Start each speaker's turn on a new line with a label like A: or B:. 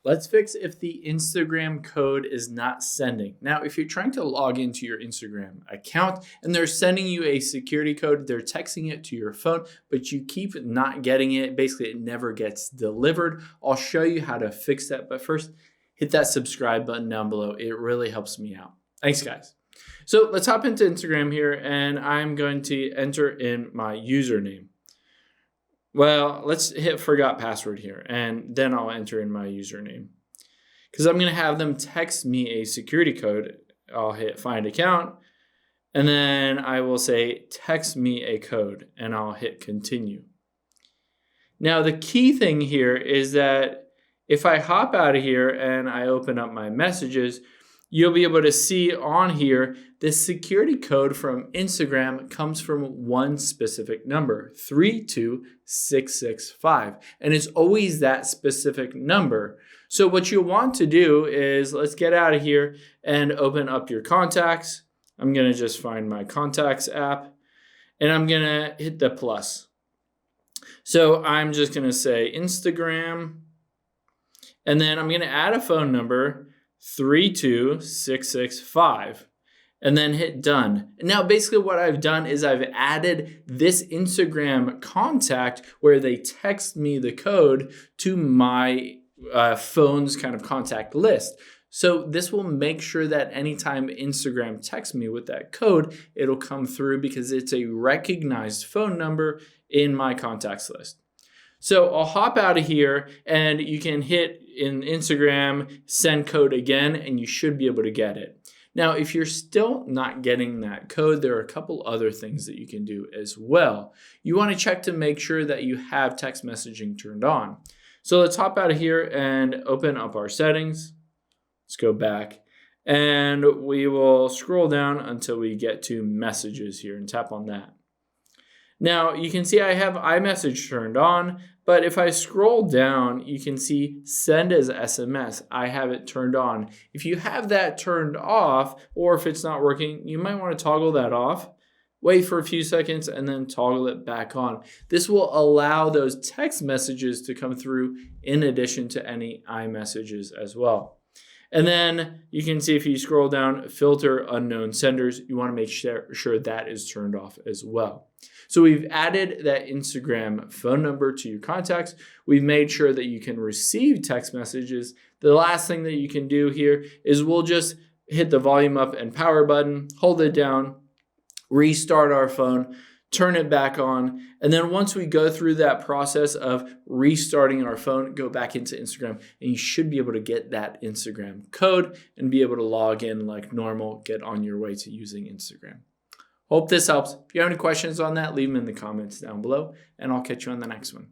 A: Let's fix if the Instagram code is not sending. Now, if you're trying to log into your Instagram account and they're sending you a security code, they're texting it to your phone, but you keep not getting it, basically it never gets delivered. I'll show you how to fix that, but first, hit that subscribe button down below. It really helps me out. Thanks, guys. So let's hop into Instagram here, and I'm going to enter in my username. Well, let's hit forgot password here, and then I'll enter in my username. Because I'm going to have them text me a security code. I'll hit find account, and then I will say text me a code, and I'll hit continue. Now, the key thing here is that if I hop out of here and I open up my messages, you'll be able to see on here the security code from Instagram comes from one specific number, 32665. And it's always that specific number. So what you want to do is, let's get out of here and open up your contacts. I'm going to just find my contacts app and I'm going to hit the plus. So I'm just going to say Instagram, and then I'm going to add a phone number, 32665, and then hit done. And now basically what I've done is I've added this Instagram contact where they text me the code to my phone's kind of contact list. So this will make sure that anytime Instagram texts me with that code, it'll come through because it's a recognized phone number in my contacts list. So I'll hop out of here and you can hit in Instagram, send code again, and you should be able to get it. Now, if you're still not getting that code, there are a couple other things that you can do as well. You want to check to make sure that you have text messaging turned on. So let's hop out of here and open up our settings. Let's go back and we will scroll down until we get to messages here and tap on that. Now, you can see I have iMessage turned on, but if I scroll down, you can see send as SMS. I have it turned on. If you have that turned off, or if it's not working, you might want to toggle that off, wait for a few seconds, and then toggle it back on. This will allow those text messages to come through in addition to any iMessages as well. And then you can see if you scroll down, filter unknown senders, you want to make sure that is turned off as well. So we've added that Instagram phone number to your contacts. We've made sure that you can receive text messages. The last thing that you can do here is we'll just hit the volume up and power button, hold it down, restart our phone, turn it back on. And then once we go through that process of restarting our phone, go back into Instagram, and you should be able to get that Instagram code and be able to log in like normal, get on your way to using Instagram. Hope this helps. If you have any questions on that, leave them in the comments down below, and I'll catch you on the next one.